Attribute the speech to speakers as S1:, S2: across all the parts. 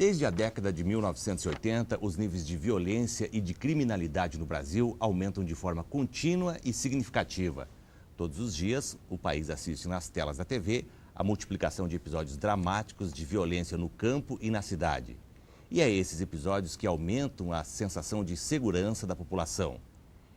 S1: Desde a década de 1980, os níveis de violência e de criminalidade no Brasil aumentam de forma contínua e significativa. Todos os dias, o país assiste nas telas da TV a multiplicação de episódios dramáticos de violência no campo e na cidade. E é esses episódios que aumentam a sensação de segurança da população.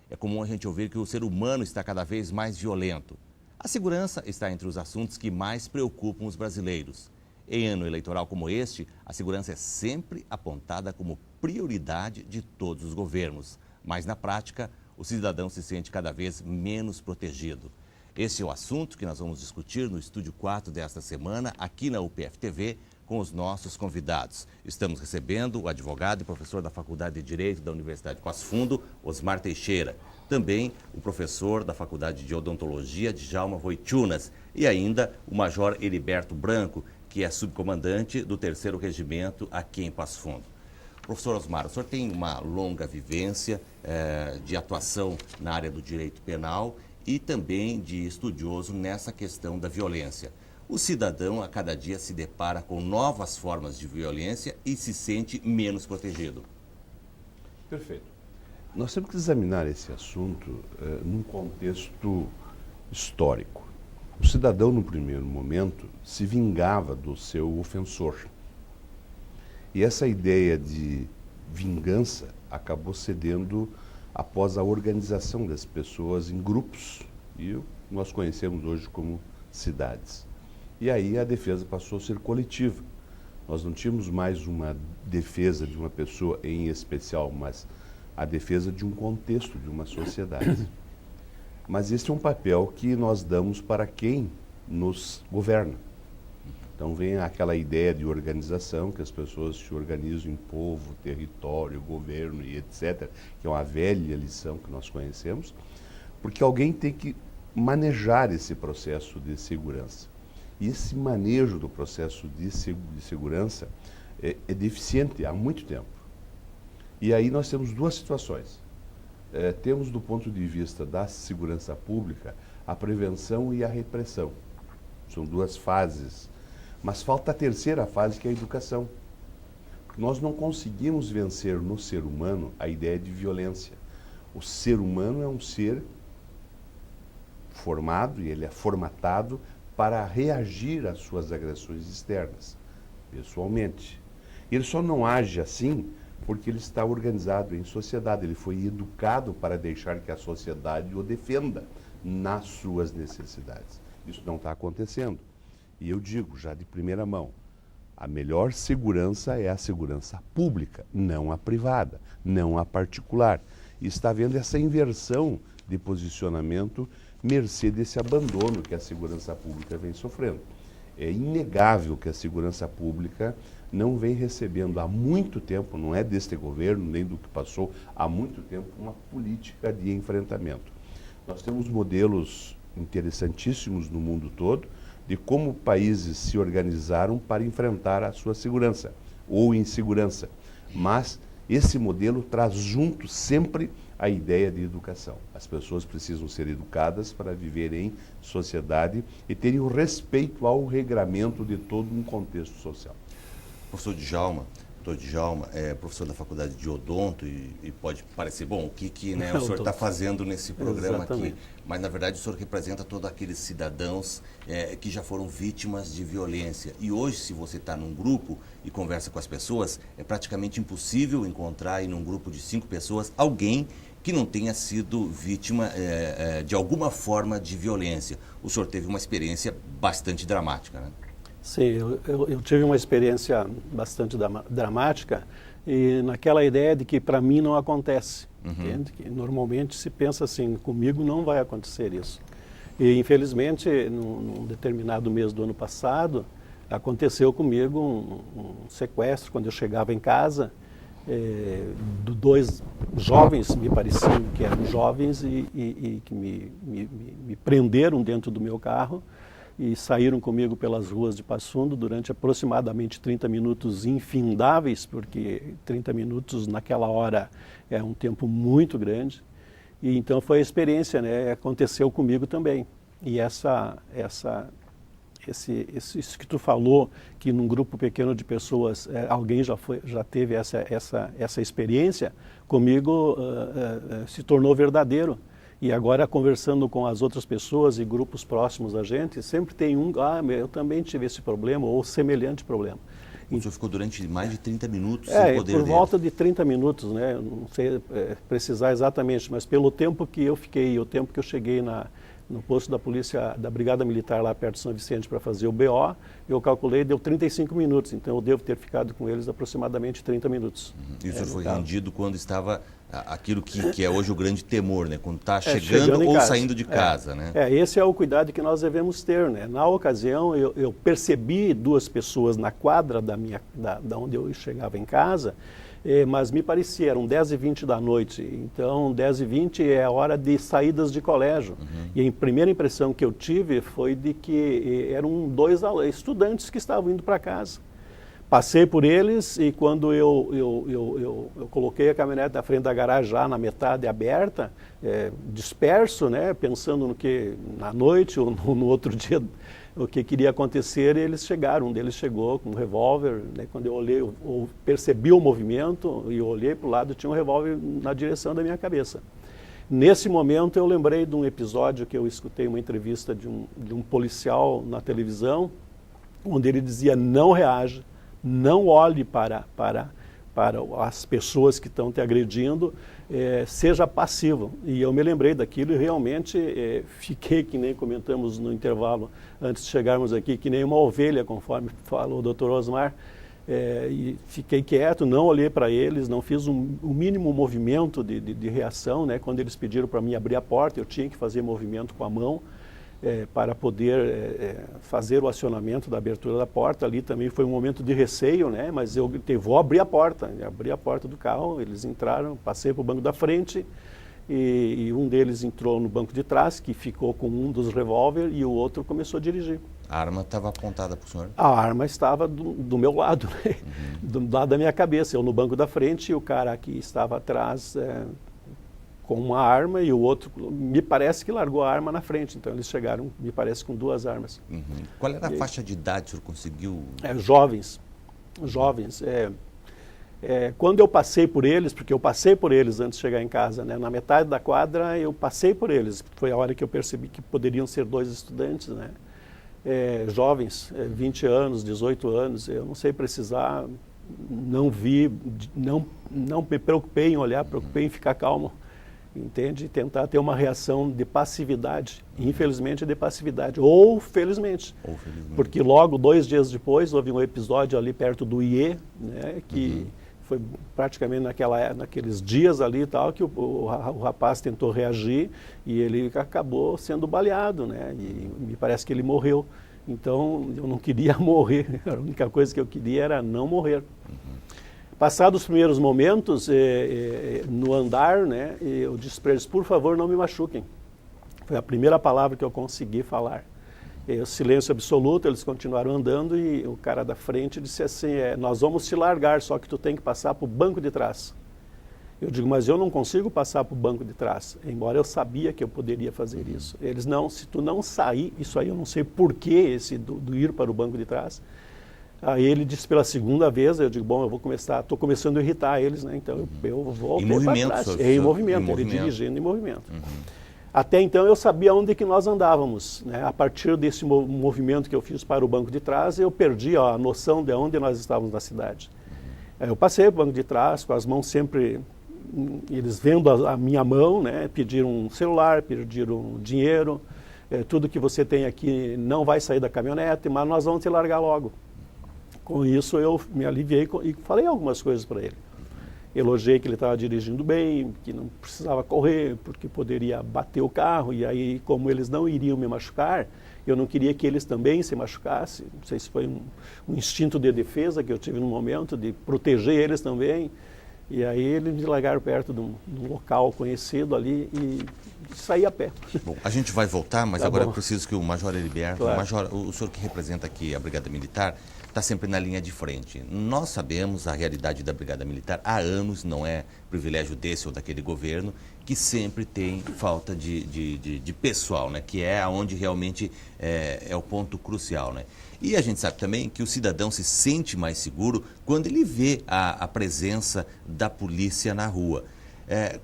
S1: É comum a gente ouvir que o ser humano está cada vez mais violento. A segurança está entre os assuntos que mais preocupam os brasileiros. Em ano eleitoral como este, a segurança é sempre apontada como prioridade de todos os governos. Mas, na prática, o cidadão se sente cada vez menos protegido. Esse é o assunto que nós vamos discutir no Estúdio 4 desta semana, aqui na UPF-TV, com os nossos convidados. Estamos recebendo o advogado e professor da Faculdade de Direito da Universidade de Passo Fundo, Osmar Teixeira. Também o professor da Faculdade de Odontologia, Djalma Voitiunas. E ainda o major Heriberto Branco, que é subcomandante do 3º Regimento aqui em Passo Fundo. Professor Osmar, o senhor tem uma longa vivência de atuação na área do direito penal e também de estudioso nessa questão da violência. O cidadão, a cada dia, se depara com novas formas de violência e se sente menos protegido.
S2: Perfeito. Nós temos que examinar esse assunto num contexto histórico. O cidadão, no primeiro momento, se vingava do seu ofensor. E essa ideia de vingança acabou cedendo após a organização das pessoas em grupos, e nós conhecemos hoje como cidades. E aí a defesa passou a ser coletiva. Nós não tínhamos mais uma defesa de uma pessoa em especial, mas a defesa de um contexto, de uma sociedade. Mas esse é um papel que nós damos para quem nos governa. Então vem aquela ideia de organização, que as pessoas se organizam em povo, território, governo e etc., que é uma velha lição que nós conhecemos, porque alguém tem que manejar esse processo de segurança. E esse manejo do processo de segurança é deficiente há muito tempo. E aí nós temos duas situações. Temos, do ponto de vista da segurança pública, a prevenção e a repressão. São duas fases. Mas falta a terceira fase, que é a educação. Nós não conseguimos vencer no ser humano a ideia de violência. O ser humano é um ser formado, e ele é formatado para reagir às suas agressões externas, pessoalmente. Ele só não age assim porque ele está organizado em sociedade, ele foi educado para deixar que a sociedade o defenda nas suas necessidades. Isso não está acontecendo. E eu digo, já de primeira mão, a melhor segurança é a segurança pública, não a privada, não a particular. E está havendo essa inversão de posicionamento, mercê desse abandono que a segurança pública vem sofrendo. É inegável que a segurança pública não vem recebendo há muito tempo, não é deste governo, nem do que passou, há muito tempo, uma política de enfrentamento. Nós temos modelos interessantíssimos no mundo todo de como países se organizaram para enfrentar a sua segurança ou insegurança. Mas esse modelo traz junto sempre a ideia de educação. As pessoas precisam ser educadas para viver em sociedade e terem o respeito ao regramento de todo um contexto social.
S1: Professor Djalma, doutor Djalma, é professor da Faculdade de Odonto e pode parecer, bom, o que né, o senhor está fazendo nesse programa aqui? Mas, na verdade, o senhor representa todos aqueles cidadãos que já foram vítimas de violência. E hoje, se você está num grupo e conversa com as pessoas, é praticamente impossível encontrar em um grupo de 5 pessoas alguém que não tenha sido vítima de alguma forma de violência. O senhor teve uma experiência bastante dramática, né?
S3: Sim, eu tive uma experiência bastante dramática e naquela ideia de que para mim não acontece, entende? Que normalmente se pensa assim, comigo não vai acontecer isso. E infelizmente, num determinado mês do ano passado, aconteceu comigo um sequestro quando eu chegava em casa, de 2 jovens, me pareciam que eram jovens e que me prenderam dentro do meu carro e saíram comigo pelas ruas de Passo Fundo durante aproximadamente 30 minutos infindáveis, porque 30 minutos naquela hora é um tempo muito grande. E então foi a experiência, né? Aconteceu comigo também. E isso que tu falou, que num grupo pequeno de pessoas alguém já teve essa experiência, comigo se tornou verdadeiro. E agora, conversando com as outras pessoas e grupos próximos a gente, sempre tem eu também tive esse problema ou semelhante problema.
S1: O senhor ficou durante mais de 30 minutos sem poder
S3: por volta de 30 minutos, né? Não sei precisar exatamente, mas pelo tempo que eu fiquei, o tempo que eu cheguei no posto da polícia, da Brigada Militar lá perto de São Vicente para fazer o BO, eu calculei, deu 35 minutos, então eu devo ter ficado com eles aproximadamente 30 minutos.
S1: E o senhor foi rendido quando estava aquilo que é hoje o grande temor, né? Quando está chegando ou saindo de casa, né?
S3: Esse é o cuidado que nós devemos ter, né? Na ocasião, eu percebi duas pessoas na quadra da onde eu chegava em casa, mas me parecia, eram 10h20 da noite, então 10h20 é a hora de saídas de colégio. E a primeira impressão que eu tive foi de que eram dois estudantes que estavam indo para casa. Passei por eles e quando eu coloquei a caminhonete na frente da garagem já na metade aberta, disperso, né, pensando no que na noite ou no outro dia o que queria acontecer, eles chegaram. Um deles chegou com um revólver, né, quando eu olhei, eu percebi o movimento e eu olhei para o lado, tinha um revólver na direção da minha cabeça. Nesse momento eu lembrei de um episódio que eu escutei uma entrevista de um policial na televisão, onde ele dizia: não reaja, não olhe para as pessoas que estão te agredindo, seja passivo. E eu me lembrei daquilo e realmente fiquei, que nem comentamos no intervalo antes de chegarmos aqui, que nem uma ovelha, conforme falou o Dr. Osmar, e fiquei quieto, não olhei para eles, não fiz um mínimo movimento de reação, né? Quando eles pediram para mim abrir a porta, eu tinha que fazer movimento com a mão, para poder fazer o acionamento da abertura da porta. Ali também foi um momento de receio, né? Mas eu gritei: vou abrir a porta. Abri a porta do carro, eles entraram, passei para o banco da frente e um deles entrou no banco de trás, que ficou com um dos revólver, e o outro começou a dirigir.
S1: A arma estava apontada para o senhor? A
S3: arma estava do meu lado, né? Do lado da minha cabeça, eu no banco da frente e o cara que estava atrás com uma arma, e o outro, me parece que largou a arma na frente. Então eles chegaram, me parece, com duas armas.
S1: Qual era a faixa de idade que o senhor conseguiu?
S3: Jovens. Quando eu passei por eles, porque eu passei por eles antes de chegar em casa, né? Na metade da quadra eu passei por eles. Foi a hora que eu percebi que poderiam ser dois estudantes, né? Jovens, 20 anos, 18 anos, eu não sei precisar, não vi, não me preocupei em olhar, preocupei em ficar calmo. Entende? Tentar ter uma reação de passividade. Infelizmente é de passividade. Ou felizmente. Porque logo, 2 dias depois, houve um episódio ali perto do IE, né, que foi praticamente naqueles dias ali e tal, que o rapaz tentou reagir e ele acabou sendo baleado, né? E me parece que ele morreu. Então, eu não queria morrer. A única coisa que eu queria era não morrer. Passados os primeiros momentos, no andar, né, eu disse para eles: por favor, não me machuquem. Foi a primeira palavra que eu consegui falar. Silêncio absoluto, eles continuaram andando e o cara da frente disse assim: nós vamos te largar, só que tu tem que passar para o banco de trás. Eu digo: mas eu não consigo passar para o banco de trás, embora eu sabia que eu poderia fazer isso. Eles: não, se tu não sair, isso aí eu não sei porquê, esse do ir para o banco de trás. Aí ele disse pela segunda vez, eu digo: bom, eu vou começar, estou começando a irritar eles, né? Então eu vou para trás. Em movimento, ele dirigindo em movimento. Até então eu sabia onde que nós andávamos, né? A partir desse movimento que eu fiz para o banco de trás, eu perdi a noção de onde nós estávamos na cidade. Eu passei para o banco de trás, com as mãos sempre, eles vendo a minha mão, né? Pediram um celular, pediram dinheiro, tudo que você tem aqui não vai sair da caminhonete, mas nós vamos te largar logo. Com isso eu me aliviei e falei algumas coisas para ele. Elogiei que ele estava dirigindo bem, que não precisava correr, porque poderia bater o carro, e aí, como eles não iriam me machucar, eu não queria que eles também se machucassem. Não sei se foi um instinto de defesa que eu tive no momento, de proteger eles também. E aí eles me largaram perto de um local conhecido ali e saí a pé.
S1: Bom, a gente vai voltar, mas
S3: Tá
S1: agora
S3: bom.
S1: eu preciso que o Major Heriberto,
S3: Claro.
S1: Major, o senhor que representa aqui a Brigada Militar, está sempre na linha de frente. Nós sabemos a realidade da Brigada Militar há anos, não é privilégio desse ou daquele governo, que sempre tem falta de pessoal, né? Que é onde realmente é o ponto crucial, né? E a gente sabe também que o cidadão se sente mais seguro quando ele vê a presença da polícia na rua.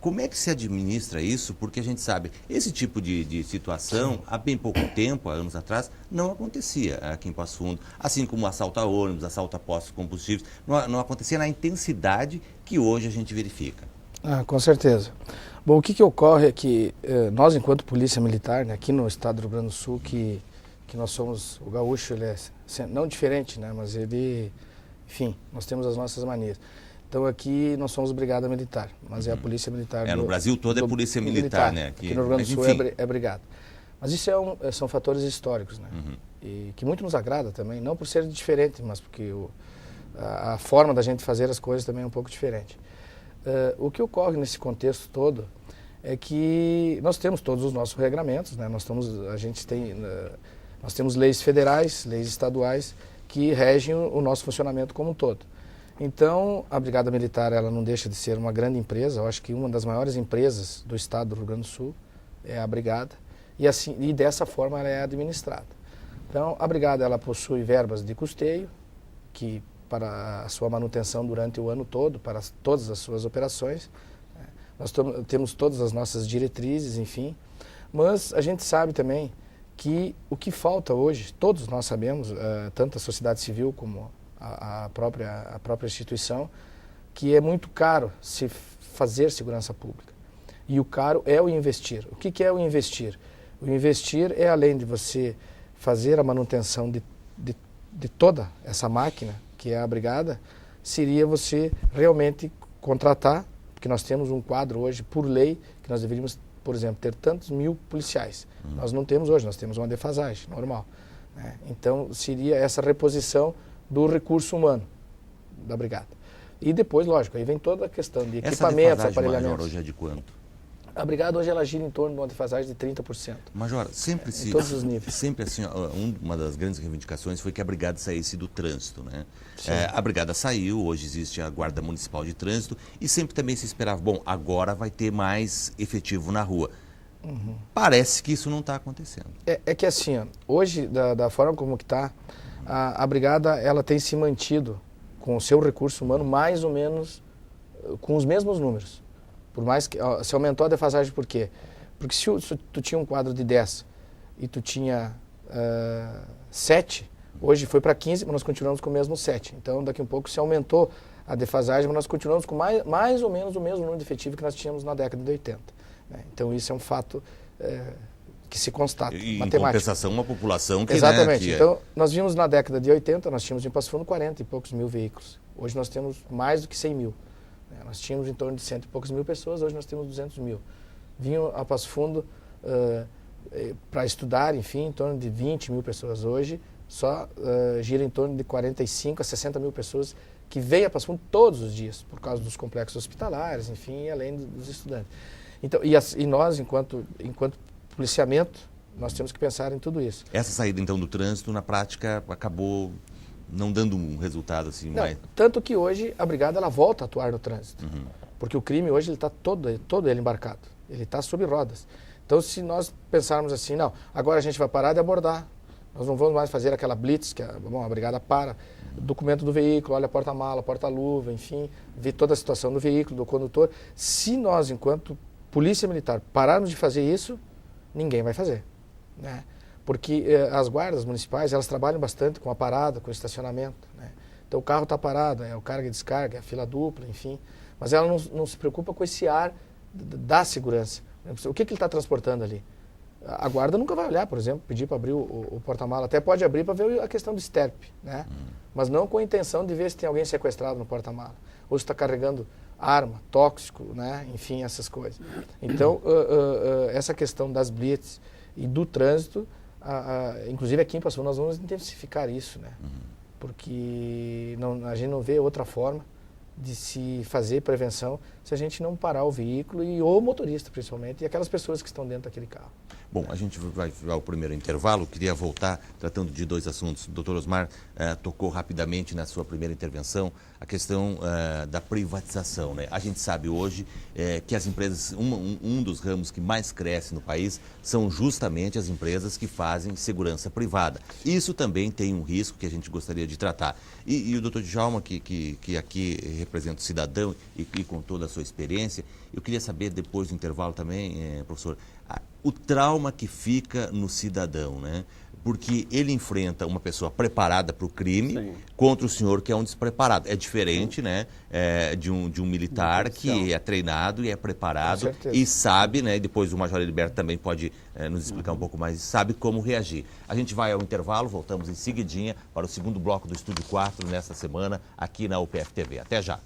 S1: Como é que se administra isso? Porque a gente sabe, esse tipo de situação, há bem pouco tempo, há anos atrás, não acontecia aqui em Passo Fundo. Assim como assalto a ônibus, assalto a postos de combustíveis, não acontecia na intensidade que hoje a gente verifica.
S4: Com certeza. Bom, o que ocorre é que nós, enquanto Polícia Militar, né, aqui no estado do Rio Grande do Sul, que nós somos, o gaúcho, ele é não diferente, né, mas ele, enfim, nós temos as nossas manias. Então aqui nós somos Brigada Militar, mas é a Polícia Militar.
S1: No Brasil todo é Polícia Militar, né?
S4: Aqui no Rio Grande do Sul é Brigada. Mas isso são fatores históricos, né? E que muito nos agrada também, não por ser diferente, mas porque a forma da gente fazer as coisas também é um pouco diferente. O que ocorre nesse contexto todo é que nós temos todos os nossos regramentos, né? Nós temos leis federais, leis estaduais que regem o nosso funcionamento como um todo. Então, a Brigada Militar, ela não deixa de ser uma grande empresa. Eu acho que uma das maiores empresas do estado do Rio Grande do Sul é a Brigada, e dessa forma ela é administrada. Então, a Brigada, ela possui verbas de custeio, que para a sua manutenção durante o ano todo, para todas as suas operações. Nós temos todas as nossas diretrizes, enfim, mas a gente sabe também que o que falta hoje, todos nós sabemos, tanto a sociedade civil como a própria instituição, que é muito caro se fazer segurança pública. E o caro é o investir. O que é o investir? O investir é, além de você fazer a manutenção de toda essa máquina, que é a Brigada, seria você realmente contratar, porque nós temos um quadro hoje, por lei, que nós deveríamos, por exemplo, ter tantos mil policiais. Nós não temos hoje, nós temos uma defasagem normal, né? Então, seria essa reposição do recurso humano da Brigada. E depois, lógico, aí vem toda a questão de equipamentos, aparelhamentos.
S1: Major, hoje é de quanto?
S4: A Brigada hoje ela gira em torno de uma defasagem de 30%.
S1: Major,
S4: em todos os níveis.
S1: Sempre assim, uma das grandes reivindicações foi que a Brigada saísse do trânsito, né? A Brigada saiu, hoje existe a Guarda Municipal de Trânsito e sempre também se esperava, bom, agora vai ter mais efetivo na rua. Parece que isso não está acontecendo.
S4: É que assim, hoje, da forma como que está, a Brigada ela tem se mantido com o seu recurso humano mais ou menos com os mesmos números. Por mais que se aumentou a defasagem, por quê? Porque se tu tinha um quadro de 10 e tu tinha 7, hoje foi para 15, mas nós continuamos com o mesmo 7. Então, daqui a um pouco se aumentou a defasagem, mas nós continuamos com mais ou menos o mesmo número de efetivo que nós tínhamos na década de 80. Né? Então, isso é um fato que se constata,
S1: e
S4: matemática.
S1: Em compensação, uma população que...
S4: Exatamente. Né, então, nós vimos na década de 80, nós tínhamos em Passo Fundo 40 e poucos mil veículos. Hoje nós temos mais do que 100 mil. Nós tínhamos em torno de 100 e poucos mil pessoas, hoje nós temos 200 mil. Vinham a Passo Fundo para estudar, enfim, em torno de 20 mil pessoas. Hoje só gira em torno de 45 a 60 mil pessoas que vêm a Passo Fundo todos os dias, por causa dos complexos hospitalares, enfim, além dos estudantes. Então, e nós, enquanto policiamento, nós temos que pensar em tudo isso.
S1: Essa saída, então, do trânsito, na prática, acabou não dando um resultado assim mais...
S4: Tanto que hoje a Brigada ela volta a atuar no trânsito. Porque o crime hoje ele está todo ele embarcado. Ele está sob rodas. Então, se nós pensarmos assim, não, agora a gente vai parar de abordar. Nós não vamos mais fazer aquela blitz, que a Brigada para, documento do veículo, olha a porta-mala, porta-luva, enfim, vê toda a situação do veículo, do condutor. Se nós, enquanto Polícia Militar, pararmos de fazer isso, ninguém vai fazer, né? Porque as guardas municipais, elas trabalham bastante com a parada, com o estacionamento, né? Então o carro está parado, é o carga e descarga, é a fila dupla, enfim. Mas ela não se preocupa com esse ar da segurança. O que ele está transportando ali? A guarda nunca vai olhar, por exemplo, pedir para abrir o porta-mala. Até pode abrir para ver a questão do esterpe, né? Mas não com a intenção de ver se tem alguém sequestrado no porta-mala. Ou se está carregando arma, tóxico, né? Enfim, essas coisas. Então, essa questão das blitz e do trânsito, inclusive aqui em Passo Fundo nós vamos intensificar isso, né? Porque a gente não vê outra forma de se fazer prevenção se a gente não parar o veículo e o motorista, principalmente, e aquelas pessoas que estão dentro daquele carro.
S1: Bom, a gente vai ao primeiro intervalo. Queria voltar tratando de dois assuntos. O doutor Osmar tocou rapidamente na sua primeira intervenção a questão da privatização, né? A gente sabe hoje que as empresas, um dos ramos que mais cresce no país são justamente as empresas que fazem segurança privada. Isso também tem um risco que a gente gostaria de tratar. E o doutor Djalma, que aqui representa o cidadão e com toda a sua experiência, eu queria saber, depois do intervalo também, professor, o trauma que fica no cidadão, né? Porque ele enfrenta uma pessoa preparada para o crime. Sim. Contra o senhor que é um despreparado. É diferente, né, de um militar que é treinado e é preparado e sabe, né, e depois o Major Heriberto também pode nos explicar um pouco mais, sabe como reagir. A gente vai ao intervalo, voltamos em seguidinha para o segundo bloco do Estúdio 4 nesta semana aqui na UPF TV. Até já.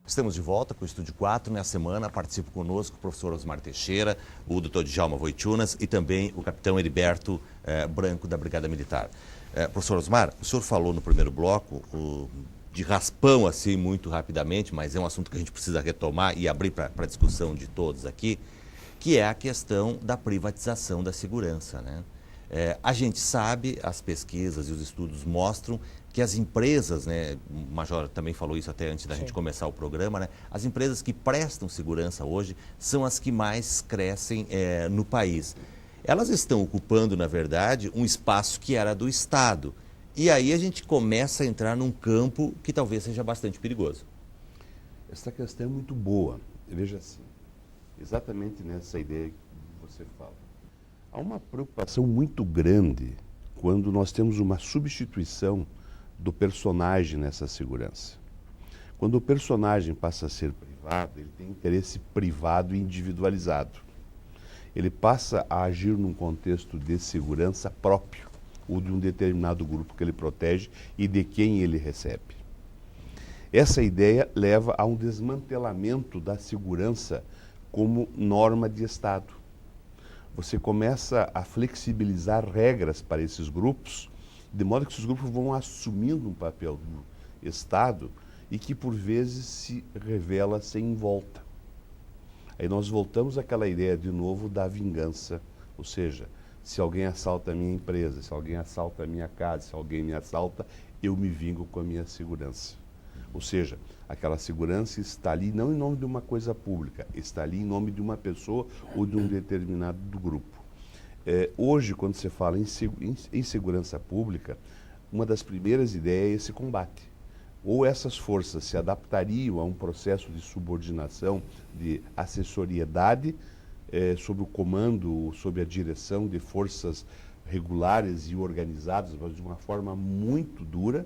S1: Estamos de volta com o Estúdio 4. Nessa semana participa conosco o professor Osmar Teixeira, o doutor Djalma Voitunas e também o capitão Heriberto Branco, da Brigada Militar. Professor Osmar, o senhor falou no primeiro bloco de raspão, assim, muito rapidamente, mas é um assunto que a gente precisa retomar e abrir para a discussão de todos aqui, que é a questão da privatização da segurança, né? A gente sabe, as pesquisas e os estudos mostram que as empresas, né, o Major também falou isso até antes da gente começar o programa, né, as empresas que prestam segurança hoje são as que mais crescem no país. Elas estão ocupando, na verdade, um espaço que era do Estado. E aí a gente começa a entrar num campo que talvez seja bastante perigoso.
S2: Essa questão é muito boa. Veja assim, exatamente nessa ideia que você fala. Há uma preocupação muito grande quando nós temos uma substituição do personagem nessa segurança. Quando o personagem passa a ser privado, ele tem interesse privado e individualizado. Ele passa a agir num contexto de segurança próprio, ou de um determinado grupo que ele protege e de quem ele recebe. Essa ideia leva a um desmantelamento da segurança como norma de Estado. Você começa a flexibilizar regras para esses grupos, de modo que esses grupos vão assumindo um papel do Estado e que, por vezes, se revela sem volta. Aí nós voltamos àquela ideia, de novo, da vingança. Ou seja, se alguém assalta a minha empresa, se alguém assalta a minha casa, se alguém me assalta, eu me vingo com a minha segurança. Ou seja, aquela segurança está ali não em nome de uma coisa pública, está ali em nome de uma pessoa ou de um determinado grupo. Hoje, quando se fala em segurança pública, uma das primeiras ideias é esse combate. Ou essas forças se adaptariam a um processo de subordinação, de assessoriedade, sob o comando, sob a direção de forças regulares e organizadas, mas de uma forma muito dura,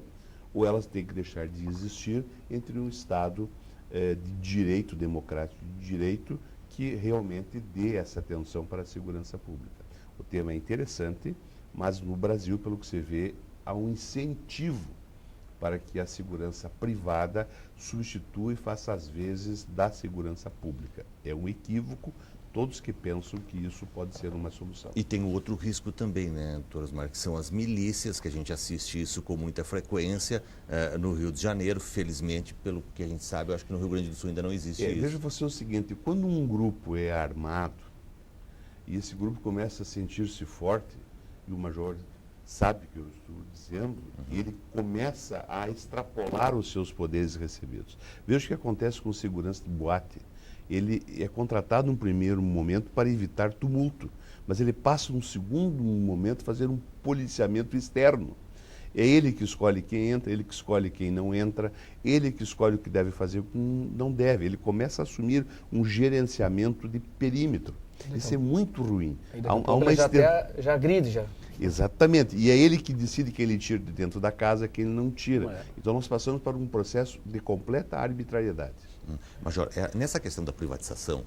S2: ou elas têm que deixar de existir entre um Estado de direito democrático, de direito, que realmente dê essa atenção para a segurança pública. O tema é interessante, mas no Brasil, pelo que você vê, há um incentivo para que a segurança privada substitua e faça às vezes da segurança pública. É um equívoco, todos que pensam que isso pode ser uma solução.
S1: E tem outro risco também, né, doutor Osmar, que são as milícias, que a gente assiste isso com muita frequência no Rio de Janeiro. Felizmente, pelo que a gente sabe, eu acho que no Rio Grande do Sul ainda não existe isso.
S2: Veja você o seguinte, quando um grupo é armado, e esse grupo começa a sentir-se forte, e o major sabe que eu estou dizendo, e ele começa a extrapolar os seus poderes recebidos. Veja o que acontece com o segurança de boate. Ele é contratado num primeiro momento para evitar tumulto, mas ele passa num segundo momento a fazer um policiamento externo. É ele que escolhe quem entra, ele que escolhe quem não entra, ele que escolhe o que deve fazer e o que não deve. Ele começa a assumir um gerenciamento de perímetro. Então, isso é muito ruim.
S4: Há uma já agride, já.
S2: Exatamente. E é ele que decide quem ele tira de dentro da casa, quem ele não tira. Então nós passamos por um processo de completa arbitrariedade.
S1: Major, nessa questão da privatização,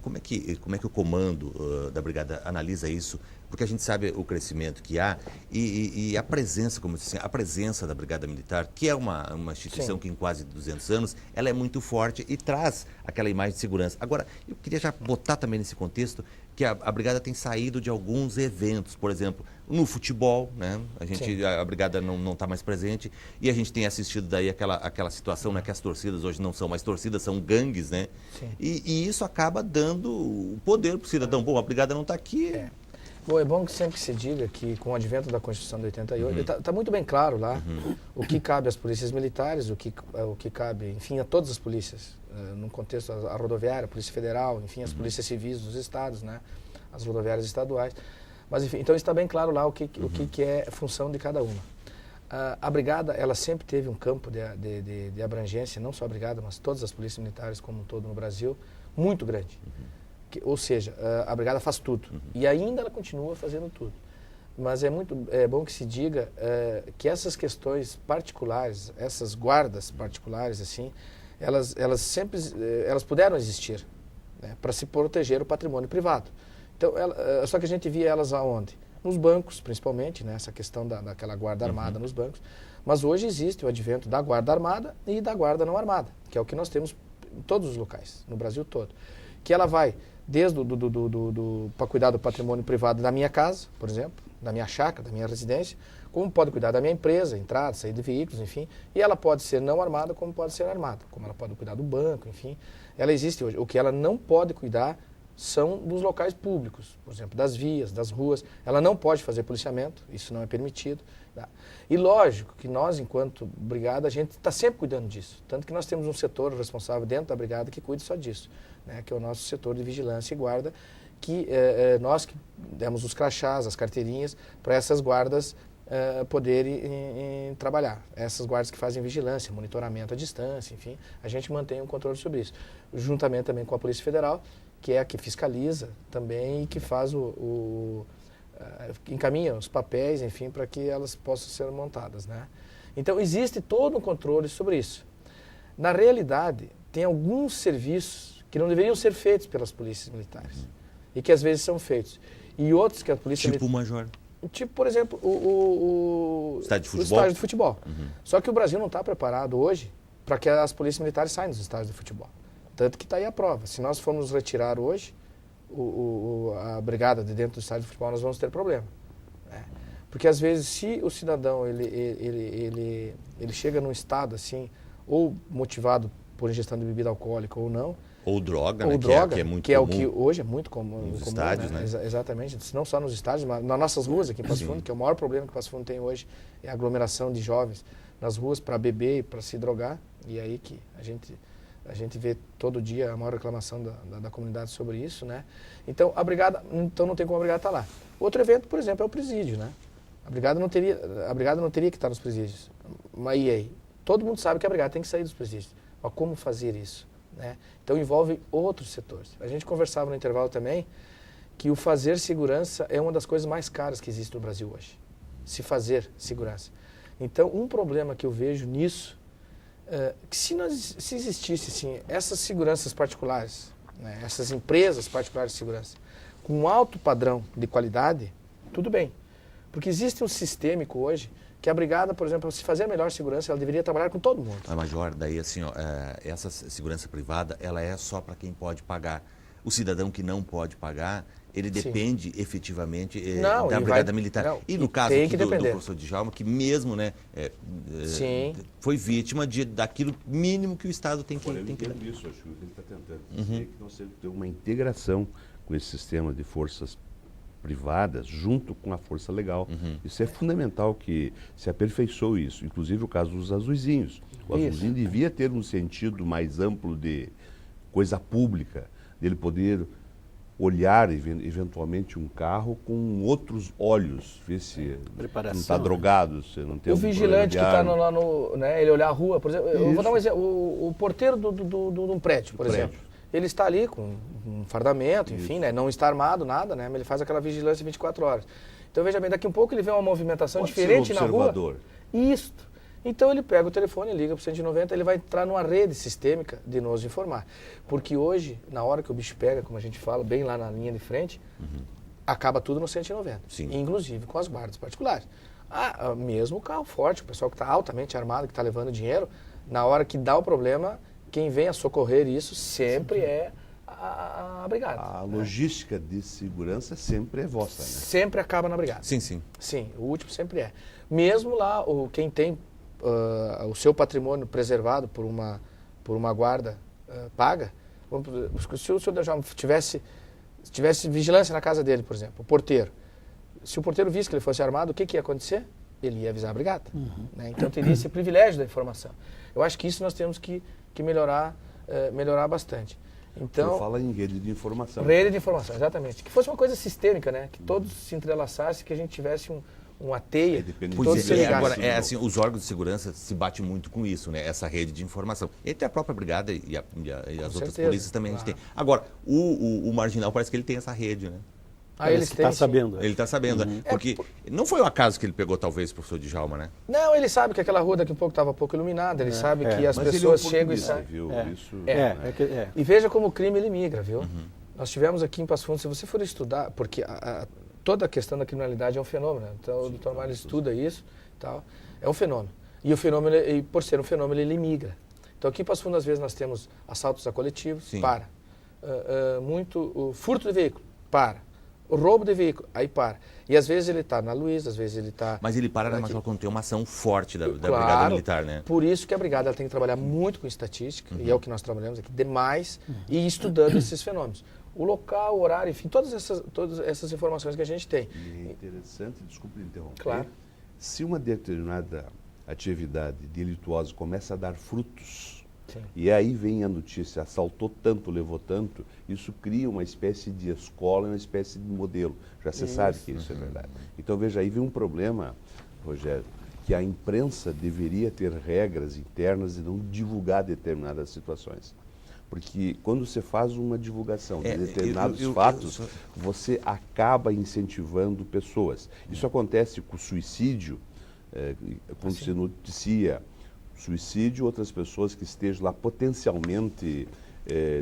S1: como é que o comando da Brigada analisa isso? Porque a gente sabe o crescimento que há e a presença, como eu disse, a presença da Brigada Militar, que é uma instituição que em quase 200 anos, ela é muito forte e traz aquela imagem de segurança. Agora, eu queria já botar também nesse contexto que a Brigada tem saído de alguns eventos, por exemplo, no futebol, né? A Brigada não está mais presente e a gente tem assistido daí aquela situação, né, que as torcidas hoje não são mais torcidas, são gangues, né? E isso acaba dando o poder para o cidadão. Bom, a Brigada não está aqui.
S4: Bom, é bom que sempre se diga que com o advento da Constituição de 88, está muito bem claro lá o que cabe às polícias militares, o que cabe, enfim, a todas as polícias, no contexto a rodoviária, a Polícia Federal, enfim, as polícias civis dos estados, né, as rodoviárias estaduais. Mas, enfim, então está bem claro lá o que é a função de cada uma. A Brigada, ela sempre teve um campo de abrangência, não só a Brigada, mas todas as polícias militares como um todo no Brasil, muito grande. Ou seja, a Brigada faz tudo. E ainda ela continua fazendo tudo. Mas é bom que se diga que essas questões particulares, essas guardas particulares, assim, elas sempre puderam existir, né, para se proteger o patrimônio privado. Então, só que a gente via elas aonde? Nos bancos, principalmente, né, essa questão daquela guarda armada nos bancos. Mas hoje existe o advento da guarda armada e da guarda não armada, que é o que nós temos em todos os locais, no Brasil todo. Que ela vai desde para cuidar do patrimônio privado da minha casa, por exemplo, da minha chácara, da minha residência, como pode cuidar da minha empresa, entrada, saída de veículos, enfim. E ela pode ser não armada, como pode ser armada, como ela pode cuidar do banco, enfim. Ela existe hoje. O que ela não pode cuidar são dos locais públicos, por exemplo, das vias, das ruas. Ela não pode fazer policiamento, isso não é permitido. Tá? E lógico que nós, enquanto Brigada, a gente está sempre cuidando disso. Tanto que nós temos um setor responsável dentro da Brigada que cuida só disso, né? Que é o nosso setor de vigilância e guarda, que nós que demos os crachás, as carteirinhas, para essas guardas poderem trabalhar. Essas guardas que fazem vigilância, monitoramento à distância, enfim, a gente mantém um controle sobre isso. Juntamente também com a Polícia Federal, que é a que fiscaliza também e que faz encaminha os papéis, enfim, para que elas possam ser montadas, né? Então, existe todo um controle sobre isso. Na realidade, tem alguns serviços que não deveriam ser feitos pelas polícias militares e que às vezes são feitos. E outros que a polícia
S1: militar... Major?
S4: Tipo, por exemplo, o
S1: estádio de futebol.
S4: O estádio de futebol. Só que o Brasil não está preparado hoje para que as polícias militares saiam dos estádios de futebol. Tanto que está aí a prova. Se nós formos retirar hoje a brigada de dentro do estádio de futebol, nós vamos ter problema. Né? Porque às vezes, se o cidadão ele chega num estado assim, ou motivado por ingestão de bebida alcoólica ou não,
S1: ou droga,
S4: ou
S1: né?
S4: droga,
S1: que é muito
S4: que
S1: comum.
S4: É o que hoje é muito comum
S1: nos estádios, né?
S4: Exatamente, não só nos estádios, mas nas nossas ruas aqui em Passo Fundo, que é o maior problema que Passo Fundo tem hoje, é a aglomeração de jovens nas ruas para beber e para se drogar. E aí que a gente vê todo dia a maior reclamação da comunidade sobre isso, né? Então, a Brigada, não tem como a Brigada estar lá. Outro evento, por exemplo, é o presídio, né? A Brigada não teria que estar nos presídios. Mas e aí? Todo mundo sabe que a Brigada tem que sair dos presídios. Mas como fazer isso? Né? Então, envolve outros setores. A gente conversava no intervalo também que o fazer segurança é uma das coisas mais caras que existe no Brasil hoje. Se fazer segurança. Então, um problema que eu vejo nisso que se existisse assim, essas seguranças particulares, né, essas empresas particulares de segurança, com um alto padrão de qualidade, tudo bem. Porque existe um sistêmico hoje que a Brigada, por exemplo, se fazer a melhor segurança, ela deveria trabalhar com todo mundo.
S1: Major, daí assim, essa segurança privada, ela é só para quem pode pagar. O cidadão que não pode pagar, ele depende efetivamente da Brigada Militar.
S4: Não,
S1: e no caso aqui do
S4: depender.
S1: professor Djalma, que mesmo, né, foi vítima daquilo mínimo que o Estado tem que dar.
S2: Isso, acho que ele está tentando dizer que nós temos que ter uma integração com esse sistema de forças privadas junto com a força legal. Isso é fundamental que se aperfeiçoe isso. Inclusive o caso dos azuizinhos. O azuizinho devia ter um sentido mais amplo de coisa pública, dele poder olhar eventualmente um carro com outros olhos, ver se não está drogado, se não tem
S4: o vigilante que está lá no, né, ele olhar a rua, por exemplo, eu vou dar um exemplo, o porteiro de um prédio, por exemplo, ele está ali com um fardamento, enfim, né, não está armado, nada, né, mas ele faz aquela vigilância 24 horas. Então veja bem, daqui um pouco ele vê uma movimentação diferente na rua. Isso. Então ele pega o telefone, liga para o 190, ele vai entrar numa rede sistêmica de nos informar. Porque hoje, na hora que o bicho pega, como a gente fala, bem lá na linha de frente, acaba tudo no 190.
S1: Sim.
S4: Inclusive com as guardas particulares. Mesmo o carro forte, o pessoal que está altamente armado, que está levando dinheiro, na hora que dá o problema, quem vem a socorrer isso sempre é a brigada.
S2: A logística de segurança sempre é vossa, né?
S4: Sempre acaba na brigada.
S1: Sim, sim.
S4: Sim, o último sempre é. Mesmo lá, quem tem o seu patrimônio preservado por uma guarda paga, se o senhor já tivesse vigilância na casa dele, por exemplo, o porteiro, se o porteiro visse que ele fosse armado, o que ia acontecer? Ele ia avisar a brigada. Né? Então teria esse privilégio da informação. Eu acho que isso nós temos que melhorar bastante. Então,
S2: Você fala em rede de informação.
S4: Rede de informação, exatamente. Que fosse uma coisa sistêmica, né? Que todos se entrelaçassem, que a gente tivesse uma teia, todos se ligassem.
S1: Agora, assim, os órgãos de segurança se batem muito com isso, né? Essa rede de informação. Entre a própria brigada e as outras polícias também a gente tem. Agora, o marginal parece que ele tem essa rede, né?
S3: Ele está sabendo.
S1: Ele está sabendo, né? Porque não foi o acaso que ele pegou, talvez, o professor Djalma, né?
S4: Não, ele sabe que aquela rua daqui a pouco estava pouco iluminada, ele sabe que as pessoas chegam e saem.
S2: Viu? Isso,
S4: E veja como o crime ele migra, viu? Nós tivemos aqui em Passo Fundo, se você for estudar, porque toda a questão da criminalidade é um fenômeno, né? Então o Dr. Mário estuda isso, tal, é um fenômeno. E o fenômeno, por ser um fenômeno, ele migra. Então aqui em Passo Fundo, às vezes, nós temos assaltos a coletivos, para. O furto de veículo, para. O roubo de veículo, aí para. E às vezes ele está na Luiz, às vezes ele está...
S1: Mas ele para na Major quando tem uma ação forte da Brigada Militar, né?
S4: Por isso que a Brigada ela tem que trabalhar muito com estatística, e é o que nós trabalhamos aqui, demais, e estudando esses fenômenos. O local, o horário, enfim, todas essas informações que a gente tem.
S2: E é interessante, desculpe interromper,
S4: Claro.
S2: Se uma determinada atividade delituosa começa a dar frutos,
S4: Sim.
S2: e aí vem a notícia, assaltou tanto, levou tanto, isso cria uma espécie de escola, uma espécie de modelo. Já você sabe que isso é verdade. Então veja, aí vem um problema, Rogério, que a imprensa deveria ter regras internas e não divulgar determinadas situações. Porque quando você faz uma divulgação de determinados fatos, você acaba incentivando pessoas. Isso acontece com o suicídio, quando você noticia suicídio, outras pessoas que estejam lá potencialmente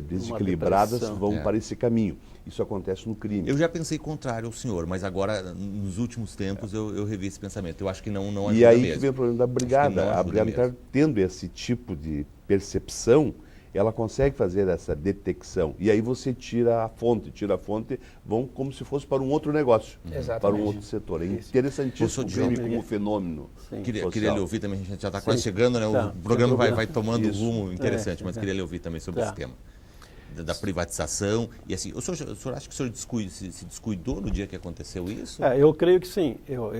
S2: desequilibradas vão para esse caminho. Isso acontece no crime.
S1: Eu já pensei contrário ao senhor, mas agora, nos últimos tempos, eu revi esse pensamento. Eu acho que não ajuda mesmo.
S2: E aí que vem o problema da brigada. A brigada está tendo esse tipo de percepção, ela consegue fazer essa detecção. E aí você tira a fonte, vão como se fosse para um outro negócio, para um outro setor. É interessantíssimo o crime como fenômeno.
S1: Queria lhe ouvir também, a gente já está quase chegando, né? O programa vai tomando um rumo interessante, mas queria lhe ouvir também sobre esse tema. Da privatização, e assim, o senhor acha que o senhor se descuidou no dia que aconteceu isso?
S3: Eu creio que sim,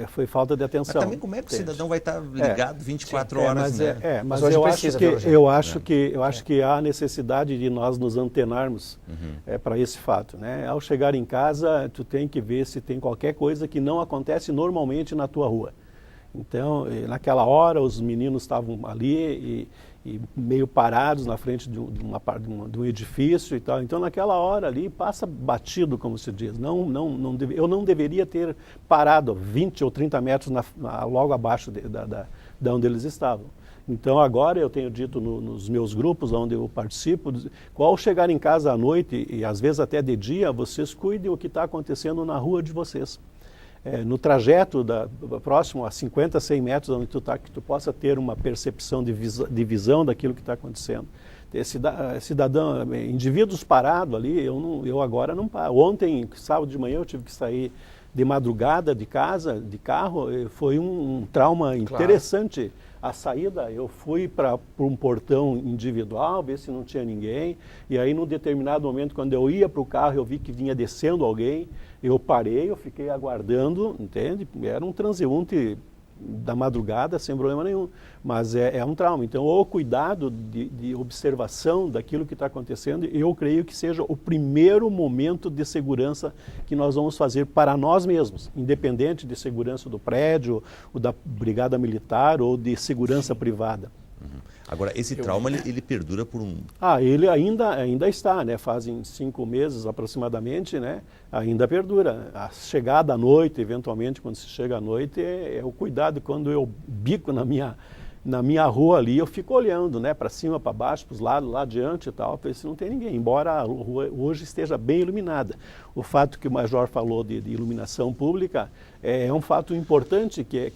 S3: foi falta de atenção.
S1: Mas também como é que o cidadão vai estar ligado 24 horas, né?
S3: Mas eu acho que há necessidade de nós nos antenarmos para esse fato, né? Ao chegar em casa, tu tem que ver se tem qualquer coisa que não acontece normalmente na tua rua. Então, naquela hora, os meninos estavam ali e meio parados na frente de um edifício e tal. Então, naquela hora ali, passa batido, como se diz. Eu não deveria ter parado 20 ou 30 metros logo abaixo de onde eles estavam. Então, agora eu tenho dito nos meus grupos onde eu participo, ao chegar em casa à noite e às vezes até de dia, vocês cuidem o que está acontecendo na rua de vocês. No trajeto próximo a 50, 100 metros, onde tu está, que tu possa ter uma percepção de visão daquilo que está acontecendo. Cidadão, indivíduos parados ali, eu agora não paro. Ontem, sábado de manhã, eu tive que sair de madrugada de casa, de carro, foi um trauma interessante. A saída, eu fui para um portão individual, ver se não tinha ninguém, e aí num determinado momento, quando eu ia para o carro, eu vi que vinha descendo alguém, eu parei, eu fiquei aguardando, entende? Era um transeunte da madrugada, sem problema nenhum, mas é um trauma. Então, o cuidado de observação daquilo que está acontecendo, eu creio que seja o primeiro momento de segurança que nós vamos fazer para nós mesmos, independente de segurança do prédio, ou da brigada militar, ou de segurança privada.
S1: Agora, esse trauma, ele perdura por um...
S3: Ele ainda está, né? Fazem 5 meses aproximadamente, né? Ainda perdura. A chegada à noite, eventualmente, quando se chega à noite, é o cuidado. Quando eu bico na minha na minha rua ali, eu fico olhando, né, para cima, para baixo, para os lados, lá adiante e tal, para ver se não tem ninguém, embora a rua hoje esteja bem iluminada. O fato que o Major falou de iluminação pública é um fato importante que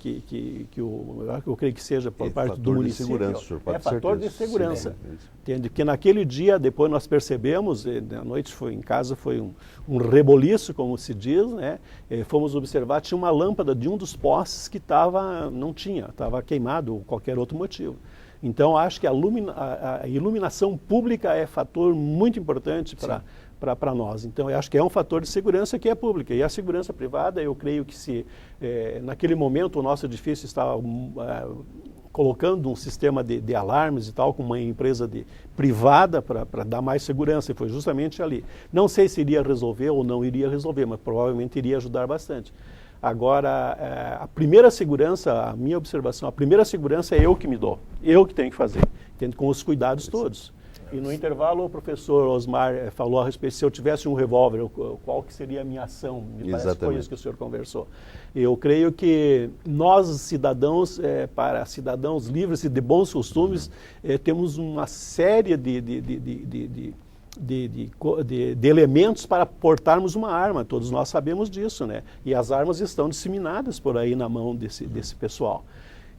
S3: eu creio que seja por parte do município.
S2: Segurança,
S3: é fator de segurança.
S2: Sim,
S3: Entende? Que naquele dia, depois nós percebemos, na noite em casa foi um reboliço, como se diz, né? Fomos observar, tinha uma lâmpada de um dos postes que estava queimado ou qualquer outro motivo. Então, acho que a iluminação pública é fator muito importante para nós. Então, eu acho que é um fator de segurança que é pública. E a segurança privada, eu creio que se naquele momento o nosso edifício estava colocando um sistema de alarmes e tal, com uma empresa privada para dar mais segurança, e foi justamente ali. Não sei se iria resolver ou não iria resolver, mas provavelmente iria ajudar bastante. Agora, a primeira segurança, a minha observação, a primeira segurança é eu que me dou, eu que tenho que fazer, entende? Com os cuidados todos. E no intervalo o professor Osmar falou a respeito, se eu tivesse um revólver, qual que seria a minha ação? Me parece que foi isso que o senhor conversou. Eu creio que nós, cidadãos, para cidadãos livres e de bons costumes, temos uma série de elementos para portarmos uma arma, todos nós sabemos disso, né? E as armas estão disseminadas por aí na mão desse pessoal.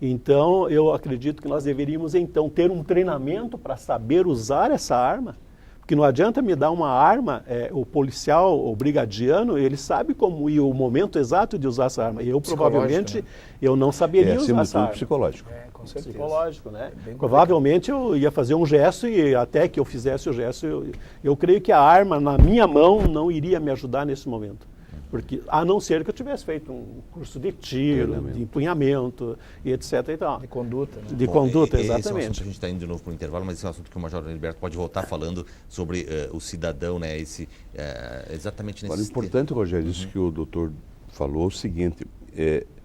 S3: Então, eu acredito que nós deveríamos, então, ter um treinamento para saber usar essa arma, porque não adianta me dar uma arma, o policial, o brigadiano, ele sabe como e o momento exato de usar essa arma. Eu, provavelmente, eu não saberia usar essa arma.
S2: Psicológico.
S4: Com certeza.
S3: Psicológico, né? Provavelmente eu ia fazer um gesto e até que eu fizesse o gesto, eu creio que a arma na minha mão não iria me ajudar nesse momento. Porque, a não ser que eu tivesse feito um curso de tiro, de empunhamento e etc. E tal.
S4: De conduta, né?
S3: De conduta,
S1: esse é um
S3: exatamente.
S1: assunto, a gente está indo de novo para o intervalo, mas esse é um assunto que o Major Heriberto pode voltar falando sobre o cidadão, né? Exatamente nesse...
S2: Agora, importante, Rogério, isso que o doutor falou, é o seguinte,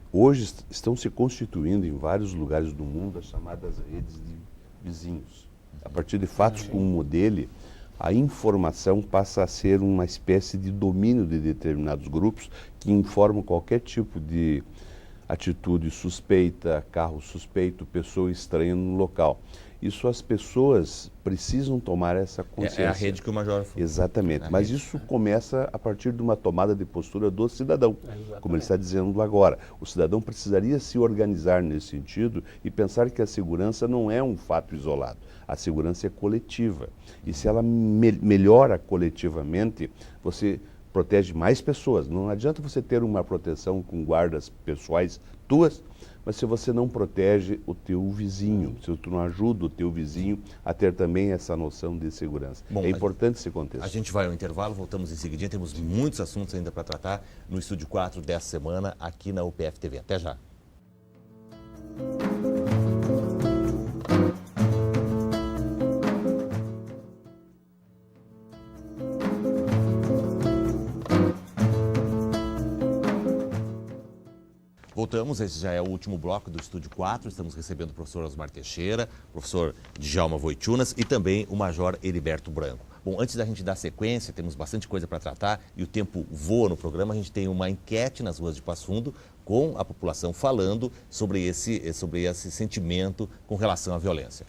S2: hoje estão se constituindo em vários lugares do mundo as chamadas redes de vizinhos. A partir de fatos como o dele, a informação passa a ser uma espécie de domínio de determinados grupos que informam qualquer tipo de atitude suspeita, carro suspeito, pessoa estranha no local. Isso as pessoas precisam tomar essa consciência.
S1: É a rede que o Major falou.
S2: Exatamente, mas isso começa a partir de uma tomada de postura do cidadão, como ele está dizendo agora. O cidadão precisaria se organizar nesse sentido e pensar que a segurança não é um fato isolado. A segurança é coletiva. E se ela melhora coletivamente, você protege mais pessoas. Não adianta você ter uma proteção com guardas pessoais tuas, mas se você não protege o teu vizinho, se tu não ajuda o teu vizinho a ter também essa noção de segurança.
S1: Bom,
S2: é importante esse contexto.
S1: A gente vai ao intervalo, voltamos em seguida. Temos muitos assuntos ainda para tratar no Estúdio 4 dessa semana aqui na UPF TV. Até já. Voltamos, esse já é o último bloco do Estúdio 4, estamos recebendo o professor Osmar Teixeira, professor Djalma Voitunas e também o Major Heriberto Branco. Bom, antes da gente dar sequência, temos bastante coisa para tratar e o tempo voa no programa, a gente tem uma enquete nas ruas de Passo Fundo com a população falando sobre esse sentimento com relação à violência.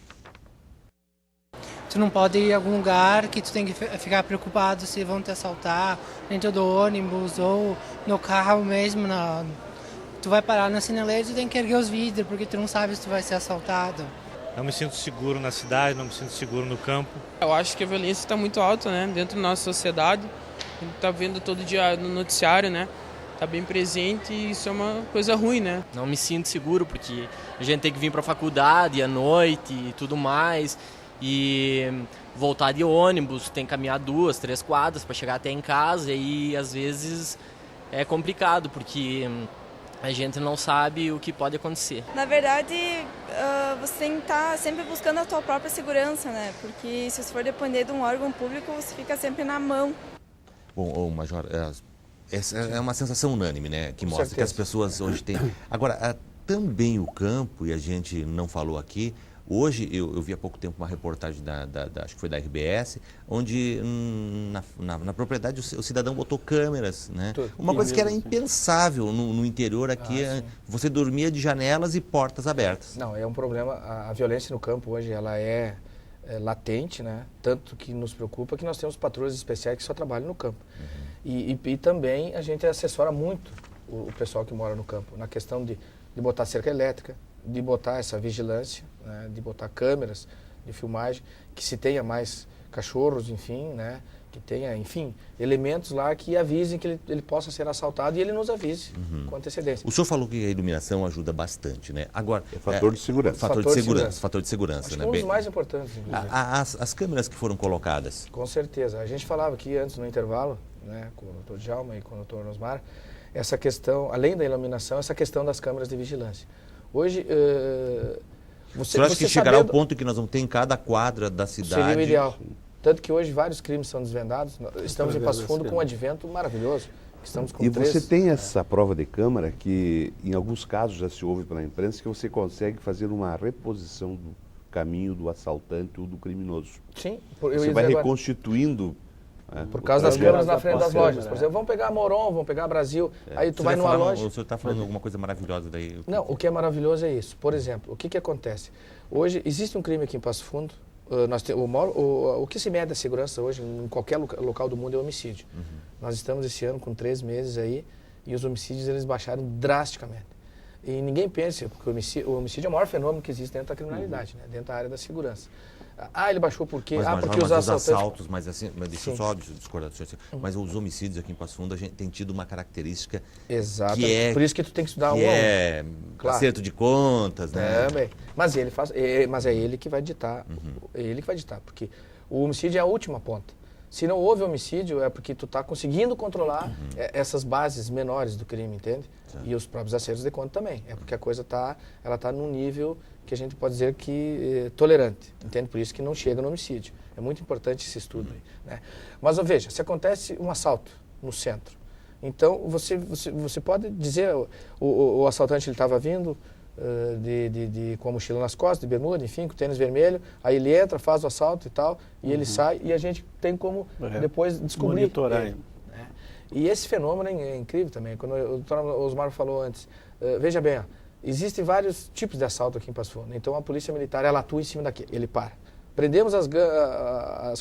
S5: Tu não pode ir a algum lugar que tu tem que ficar preocupado se vão te assaltar dentro do ônibus ou no carro mesmo, tu vai parar na sinaleira e tu tem que erguer os vidros, porque tu não sabe se tu vai ser assaltado.
S6: Não me sinto seguro na cidade, não me sinto seguro no campo.
S7: Eu acho que a violência está muito alta, né, dentro da nossa sociedade. A gente está vendo todo dia no noticiário, né, está bem presente e isso é uma coisa ruim, né.
S8: Não me sinto seguro porque a gente tem que vir para a faculdade à noite e tudo mais. E voltar de ônibus, tem que caminhar 2, 3 quadras para chegar até em casa e às vezes é complicado porque a gente não sabe o que pode acontecer.
S9: Na verdade, você tem que estar sempre buscando a tua própria segurança, né? Porque se você for depender de um órgão público, você fica sempre na mão.
S1: Bom, Major, essa é uma sensação unânime, né? Que mostra que as pessoas hoje têm... Agora, também o campo, e a gente não falou aqui, Hoje, eu vi há pouco tempo uma reportagem acho que foi da RBS, onde na propriedade o cidadão botou câmeras, né? Uma coisa que era impensável no interior aqui, você dormia de janelas e portas abertas.
S4: Não, é um problema, a violência no campo hoje, ela é latente, né? Tanto que nos preocupa que nós temos patrulhas especiais que só trabalham no campo. E também a gente assessora muito o pessoal que mora no campo, na questão de botar cerca elétrica, de botar essa vigilância, né? De botar câmeras de filmagem, que se tenha mais cachorros, enfim, né? Que tenha, enfim, elementos lá que avisem que ele possa ser assaltado e ele nos avise com antecedência.
S1: O senhor falou que a iluminação ajuda bastante, né? Agora,
S2: fator de segurança.
S1: Fator de segurança,
S4: Acho
S1: né?
S4: que um dos mais importantes, inclusive.
S1: As câmeras que foram colocadas.
S4: Com certeza. A gente falava aqui antes no intervalo, né, com o Dr. Djalma e com o Dr. Osmar, essa questão, além da iluminação, essa questão das câmeras de vigilância. Hoje,
S1: você acha que chegará ao ponto em que nós vamos ter em cada quadra da cidade?
S4: Seria o ideal. Tanto que hoje vários crimes são desvendados. Estamos em Passo Fundo com um advento maravilhoso. Estamos com
S2: você tem essa prova de câmara que, em alguns casos, já se ouve pela imprensa, que você consegue fazer uma reposição do caminho do assaltante ou do criminoso.
S4: Sim.
S2: Você vai reconstituindo...
S4: Por causa das câmeras na frente das lojas. Por exemplo, vamos pegar Moron, vamos pegar Brasil. Aí tu vai numa loja...
S1: O senhor está falando alguma coisa maravilhosa daí?
S4: Não, o que é maravilhoso é isso. Por exemplo, o que acontece? Hoje, existe um crime aqui em Passo Fundo. O que se mede a segurança hoje em qualquer local do mundo é homicídio. Nós estamos esse ano com 3 meses aí e os homicídios eles baixaram drasticamente. E ninguém pensa, porque o homicídio é o maior fenômeno que existe dentro da criminalidade, né? Dentro da área da segurança. Ele baixou por quê? Porque os
S1: assaltos, mas assim, deixa eu só discordar do senhor. Mas os homicídios aqui em Passo Fundo, a gente tem tido uma característica
S4: exatamente.
S1: Que é...
S4: Por isso que tu tem que estudar
S1: que é acerto de contas, né?
S4: Também. Mas é ele que vai ditar. Ele que vai ditar, porque o homicídio é a última ponta. Se não houve homicídio, é porque tu está conseguindo controlar essas bases menores do crime, entende? Certo. E os próprios acertos de conta também. É porque a coisa está num nível que a gente pode dizer que tolerante, entende? Por isso que não chega no homicídio. É muito importante esse estudo aí, né? Mas veja, se acontece um assalto no centro, então você pode dizer, o assaltante ele estava vindo com a mochila nas costas, de bermuda, enfim, com tênis vermelho, aí ele entra, faz o assalto e tal, e ele sai, e a gente tem como depois descobrir.
S3: Monitorar.
S4: E esse fenômeno é incrível também. Quando o Dr. Osmar falou antes, veja bem, existem vários tipos de assalto aqui em Passo Fundo. Então a polícia militar, ela atua em cima daqui, ele para. Prendemos as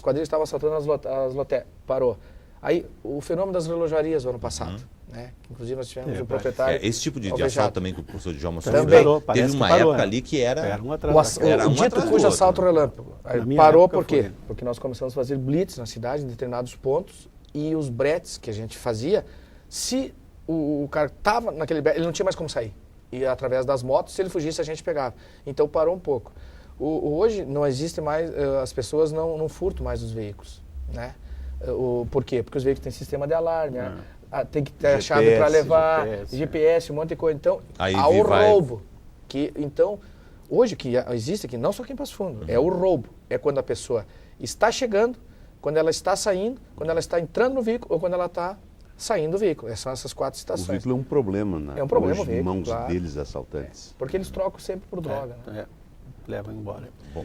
S4: quadrilhas que estavam assaltando as lotéricas, parou. Aí o fenômeno das relojarias o ano passado, né? Inclusive nós tivemos o proprietário...
S1: esse tipo de assalto também que o professor Djalma
S4: sofreu,
S1: teve uma época ali que era
S4: um atrás o dito cujo assalto relâmpago. Parou por quê? Porque nós começamos a fazer blitz na cidade, em determinados pontos, e os bretes que a gente fazia, se o cara estava naquele brete, ele não tinha mais como sair. E através das motos, se ele fugisse, a gente pegava. Então parou um pouco. Hoje não existe mais, as pessoas não furtam mais os veículos, né? Por quê? Porque os veículos têm sistema de alarme, tem que ter a chave para levar, GPS, um monte de coisa. Então, há o roubo. Então, hoje que existe aqui, não só aqui em Passo Fundo, é o roubo. É quando a pessoa está chegando, quando ela está saindo, quando ela está entrando no veículo ou quando ela está saindo do veículo. São essas 4 situações.
S2: O veículo é um problema, né?
S4: É um problema o veículo,
S2: mãos deles, assaltantes.
S4: Porque eles trocam sempre por droga, né?
S3: Levam embora.
S2: Bom.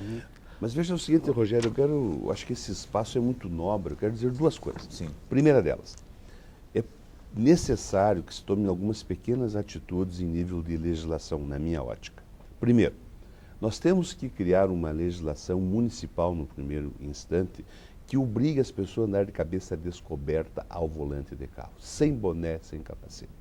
S2: Mas veja o seguinte, Rogério, eu acho que esse espaço é muito nobre. Eu quero dizer 2 coisas.
S1: Sim.
S2: Primeira delas, é necessário que se tomem algumas pequenas atitudes em nível de legislação, na minha ótica. Primeiro, nós temos que criar uma legislação municipal, no primeiro instante, que obrigue as pessoas a andar de cabeça descoberta ao volante de carro, sem boné, sem capacete.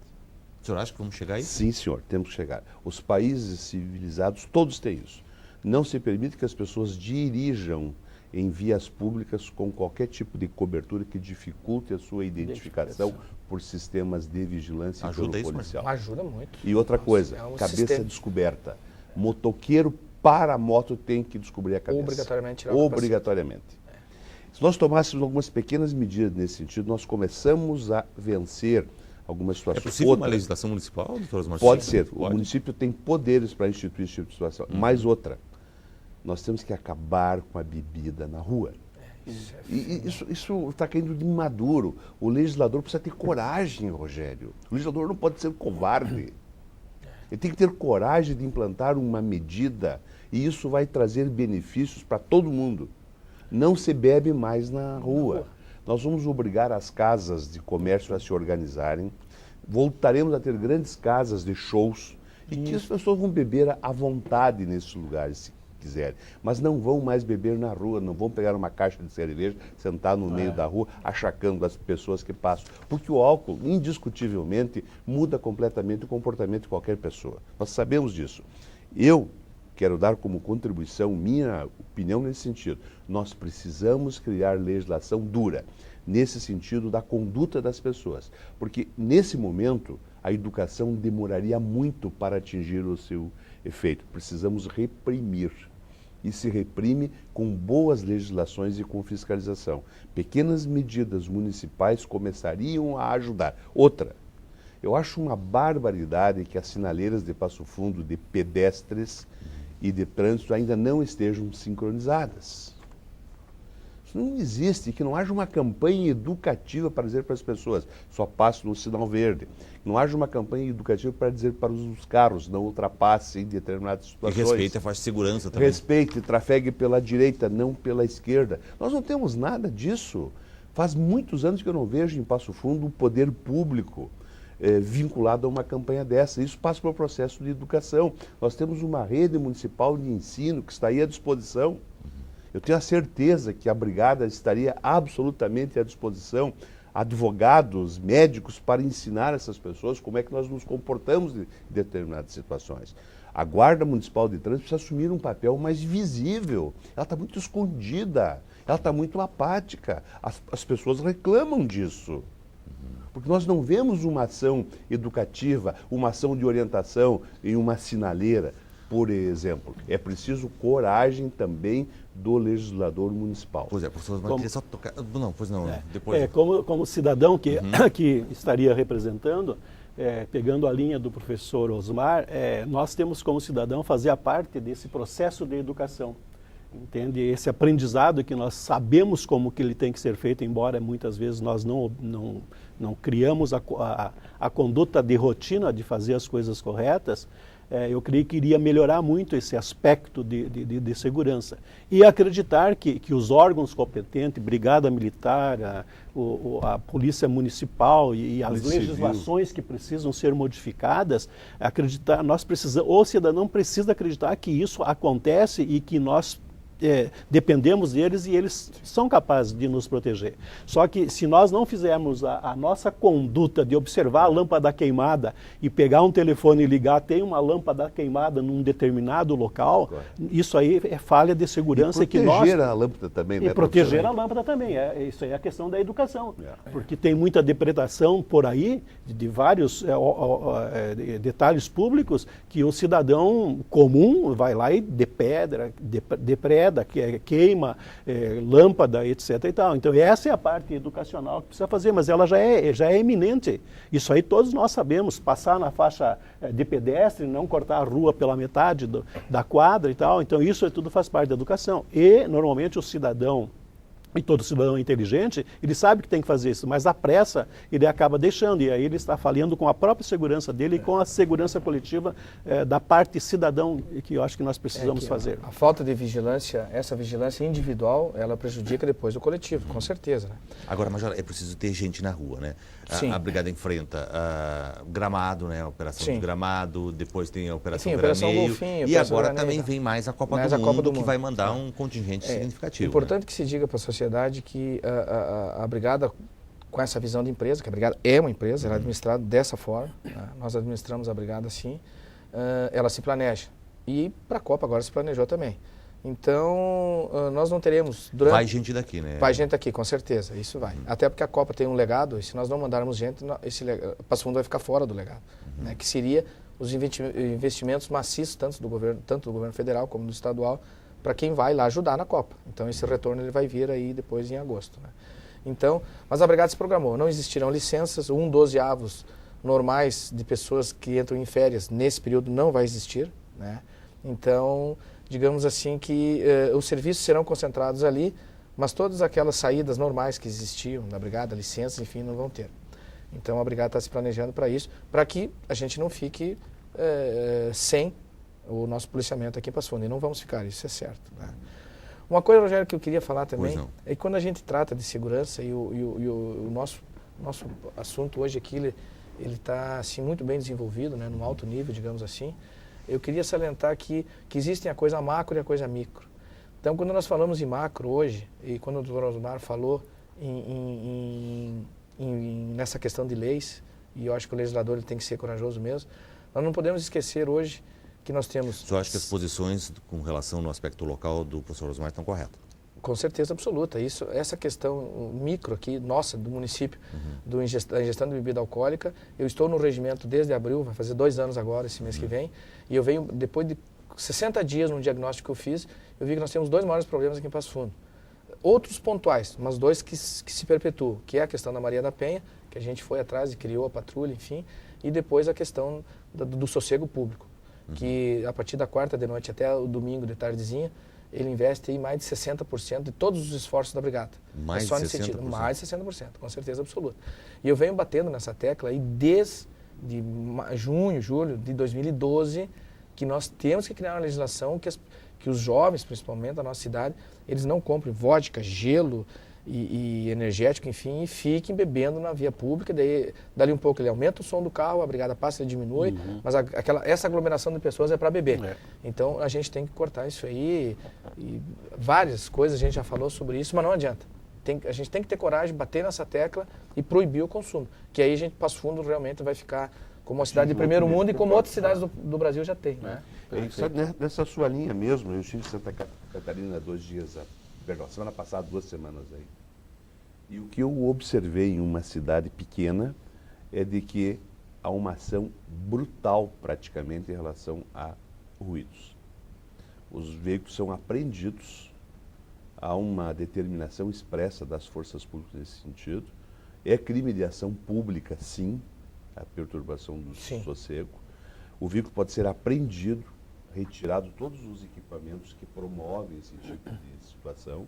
S1: O senhor acha que vamos chegar aí?
S2: Sim, senhor, temos que chegar. Os países civilizados, todos têm isso. Não se permite que as pessoas dirijam em vias públicas com qualquer tipo de cobertura que dificulte a sua identificação por sistemas de vigilância pelo policial.
S4: Ajuda muito.
S2: E outra coisa, cabeça descoberta. Motoqueiro para a moto tem que descobrir a cabeça.
S4: Obrigatoriamente tirar
S2: Obrigatoriamente. Se nós tomássemos algumas pequenas medidas nesse sentido, nós começamos a vencer algumas situações.
S1: É possível uma legislação municipal, doutor Osmar?
S2: Pode ser. O município tem poderes para instituir esse tipo de situação. Mais outra, nós temos que acabar com a bebida na rua. Isso está caindo de maduro. O legislador precisa ter coragem, Rogério. O legislador não pode ser covarde. Ele tem que ter coragem de implantar uma medida E isso vai trazer benefícios para todo mundo. Não se bebe mais na rua. Nós vamos obrigar as casas de comércio a se organizarem. Voltaremos a ter grandes casas de shows e que as pessoas vão beber à vontade nesses lugares, se quiserem. Mas não vão mais beber na rua, não vão pegar uma caixa de cerveja, sentar no meio da rua, achacando as pessoas que passam. Porque o álcool, indiscutivelmente, muda completamente o comportamento de qualquer pessoa. Nós sabemos disso. Eu quero dar como contribuição minha opinião nesse sentido. Nós precisamos criar legislação dura, nesse sentido da conduta das pessoas. Porque, nesse momento, a educação demoraria muito para atingir o seu efeito. Precisamos reprimir. E se reprime com boas legislações e com fiscalização. Pequenas medidas municipais começariam a ajudar. Outra, eu acho uma barbaridade que as sinaleiras de Passo Fundo de pedestres e de trânsito ainda não estejam sincronizadas. Isso não existe, que não haja uma campanha educativa para dizer para as pessoas, só passe no sinal verde. Que não haja uma campanha educativa para dizer para os carros, não ultrapassem em determinadas situações.
S1: E respeite a faixa de segurança também.
S2: Respeite, trafegue pela direita, não pela esquerda. Nós não temos nada disso. Faz muitos anos que eu não vejo em Passo Fundo o poder público vinculado a uma campanha dessa. Isso passa pelo processo de educação. Nós temos uma rede municipal de ensino que está aí à disposição. Eu tenho a certeza que a brigada estaria absolutamente à disposição, advogados, médicos, para ensinar essas pessoas como é que nós nos comportamos em determinadas situações. A Guarda Municipal de Trânsito precisa assumir um papel mais visível. Ela está muito escondida, ela está muito apática. As pessoas reclamam disso. Porque nós não vemos uma ação educativa, uma ação de orientação em uma sinaleira, por exemplo. É preciso coragem também do legislador municipal.
S1: Pois é, professor, mas queria só tocar... Não, pois não, depois...
S3: Como cidadão que estaria representando, pegando a linha do professor Osmar, nós temos como cidadão fazer a parte desse processo de educação. Entende? Esse aprendizado que nós sabemos como que ele tem que ser feito, embora muitas vezes nós não criamos a conduta de rotina de fazer as coisas corretas, eu creio que iria melhorar muito esse aspecto de segurança. E acreditar que os órgãos competentes, Brigada Militar, a Polícia Municipal e as legislações que precisam ser modificadas, acreditar, nós precisamos, o cidadão precisa acreditar que isso acontece e que nós dependemos deles e eles são capazes de nos proteger. Só que se nós não fizermos a nossa conduta de observar a lâmpada queimada e pegar um telefone e ligar, tem uma lâmpada queimada num determinado local, isso aí é falha de segurança.
S2: E proteger a lâmpada também, né?
S3: E proteger a lâmpada também, isso aí é a questão da educação. Porque tem muita depredação por aí, de vários detalhes públicos, que o cidadão comum vai lá e depreda, queima, lâmpada, etc. e tal. Então essa é a parte educacional que precisa fazer, mas ela já é eminente. Isso aí todos nós sabemos, passar na faixa de pedestre, não cortar a rua pela metade da quadra e tal. Então isso tudo faz parte da educação. E normalmente o cidadão, e todo cidadão inteligente, ele sabe que tem que fazer isso, mas a pressa ele acaba deixando, e aí ele está falhando com a própria segurança dele e com a segurança coletiva da parte cidadão, que eu acho que nós precisamos fazer.
S4: A falta de vigilância, essa vigilância individual, ela prejudica depois o coletivo, com certeza. Né?
S1: Agora, Major, é preciso ter gente na rua, né? A Brigada enfrenta Gramado, né? A Operação de Gramado, depois tem a Operação Veraneio, e agora também vem mais a Copa do Mundo, que vai mandar um contingente significativo.
S4: É importante,
S1: né?
S4: que se diga para a sociedade que a Brigada, com essa visão de empresa, que a Brigada é uma empresa, ela é administrada dessa forma, né? Nós administramos a Brigada assim, ela se planeja. E para a Copa agora se planejou também. Então, nós não teremos...
S1: Vai gente daqui, né?
S4: Vai gente daqui, com certeza, isso vai. Até porque a Copa tem um legado, e se nós não mandarmos gente, Passo Fundo vai ficar fora do legado. Né? Que seria os investimentos maciços, tanto do governo federal como do estadual, para quem vai lá ajudar na Copa. Então esse retorno ele vai vir aí depois em agosto. Né? Então, mas a Brigada se programou, não existirão licenças, 1/12 normais de pessoas que entram em férias nesse período não vai existir. Né? Então, digamos assim que os serviços serão concentrados ali, mas todas aquelas saídas normais que existiam da Brigada, licenças, enfim, não vão ter. Então a Brigada está se planejando para isso, para que a gente não fique sem o nosso policiamento aqui em Passo Fundo, e não vamos ficar, isso é certo. Né? Uma coisa, Rogério, que eu queria falar também, é que quando a gente trata de segurança e o nosso assunto hoje aqui, ele está assim, muito bem desenvolvido, né, num alto nível, digamos assim, eu queria salientar que existem a coisa macro e a coisa micro. Então, quando nós falamos em macro hoje, e quando o Dr. Osmar falou nessa questão de leis, e eu acho que o legislador ele tem que ser corajoso mesmo, nós não podemos esquecer hoje que nós temos...
S1: O senhor acha que as posições com relação no aspecto local do professor Osmar estão corretas?
S4: Com certeza absoluta. Essa questão micro aqui, nossa, do município, da ingestão de bebida alcoólica, eu estou no regimento desde abril, vai fazer 2 anos agora, esse mês que vem, e eu venho, depois de 60 dias no diagnóstico que eu fiz, eu vi que nós temos 2 maiores problemas aqui em Passo Fundo. Outros pontuais, mas 2 que se perpetuam, que é a questão da Maria da Penha, que a gente foi atrás e criou a patrulha, enfim, e depois a questão do sossego público, que a partir da quarta de noite até o domingo de tardezinha, ele investe aí mais de 60% de todos os esforços da brigada.
S1: Mais
S4: só
S1: de
S4: nesse
S1: 60%?
S4: sentido, mais de 60%, com certeza absoluta. E eu venho batendo nessa tecla aí desde junho, julho de 2012, que nós temos que criar uma legislação que os jovens, principalmente da nossa cidade, eles não comprem vodka, gelo e energético, enfim, e fiquem bebendo na via pública. Daí, dali um pouco ele aumenta o som do carro, a brigada passa, ele diminui, mas essa aglomeração de pessoas é para beber. Então a gente tem que cortar isso aí, e várias coisas a gente já falou sobre isso, mas não adianta. A gente tem que ter coragem, bater nessa tecla e proibir o consumo, que aí a gente, Passo Fundo, realmente vai ficar como uma cidade de primeiro mundo e como outras cidades do Brasil já tem. Né?
S2: Nessa sua linha mesmo, eu estive em Santa Catarina 2 dias, semana passada, 2 semanas aí. E o que eu observei em uma cidade pequena é de que há uma ação brutal praticamente em relação a ruídos. Os veículos são apreendidos, há uma determinação expressa das forças públicas nesse sentido. É crime de ação pública, sim, a perturbação do sossego. O veículo pode ser apreendido, retirado todos os equipamentos que promovem esse tipo de situação.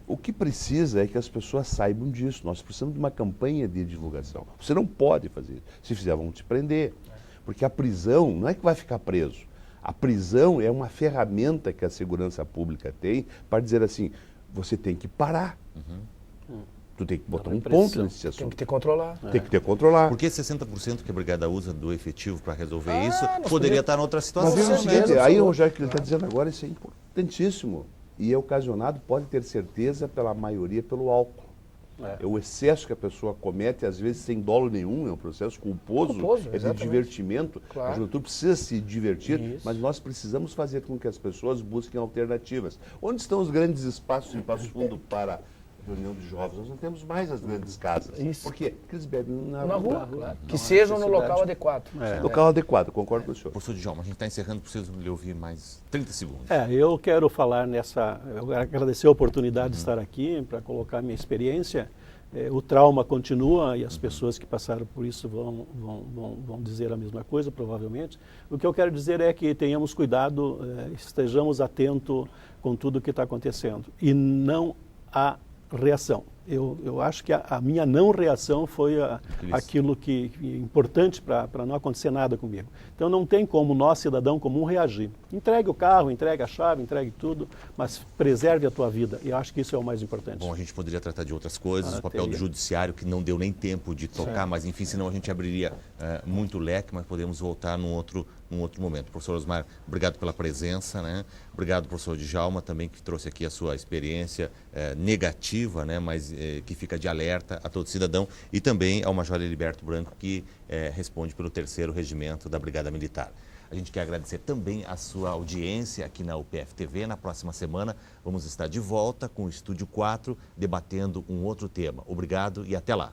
S2: O que precisa é que as pessoas saibam disso. Nós precisamos de uma campanha de divulgação. Você não pode fazer isso. Se fizer, vão te prender. Porque a prisão não é que vai ficar preso. A prisão é uma ferramenta que a segurança pública tem para dizer assim, você tem que parar. Tu tem que botar um ponto nesse assunto.
S4: Tem que ter controlar.
S2: Tem que ter controlar.
S1: Por que 60% que a brigada usa do efetivo para resolver isso poderia estar em outra situação?
S2: Mas veja o seguinte, aí o Jair que ele está dizendo agora, isso é importantíssimo. E é ocasionado, pode ter certeza, pela maioria pelo álcool. É o excesso que a pessoa comete, às vezes sem dolo nenhum, é um processo culposo é de divertimento. Claro. A juventude precisa se divertir, mas nós precisamos fazer com que as pessoas busquem alternativas. Onde estão os grandes espaços em Passo Fundo para reunião de jovens? Nós não temos mais as grandes casas. Por quê? Porque eles bebem na rua.
S4: Claro. Que sejam no local adequado.
S2: Local adequado, concordo com o senhor.
S1: Professor Djalma, a gente está encerrando, preciso lhe ouvir mais 30 segundos.
S3: Eu quero falar eu agradecer a oportunidade de estar aqui para colocar minha experiência. O trauma continua e as pessoas que passaram por isso vão dizer a mesma coisa, provavelmente. O que eu quero dizer é que tenhamos cuidado, estejamos atentos com tudo o que está acontecendo. E não há reação. Eu acho que a minha não reação foi aquilo que é importante para não acontecer nada comigo. Então não tem como nós, cidadão comum, reagir. Entregue o carro, entregue a chave, entregue tudo, mas preserve a tua vida. E eu acho que isso é o mais importante.
S1: Bom, a gente poderia tratar de outras coisas, o papel do judiciário, que não deu nem tempo de tocar, mas enfim, senão a gente abriria muito leque, mas podemos voltar num outro momento. Professor Osmar, obrigado pela presença, né? Obrigado, professor Djalma, também, que trouxe aqui a sua experiência negativa, né? Mas que fica de alerta a todo cidadão, e também ao Major Heriberto Branco, que responde pelo 3º Regimento da Brigada Militar. A gente quer agradecer também a sua audiência aqui na UPF TV. Na próxima semana vamos estar de volta com o Estúdio 4, debatendo um outro tema. Obrigado e até lá.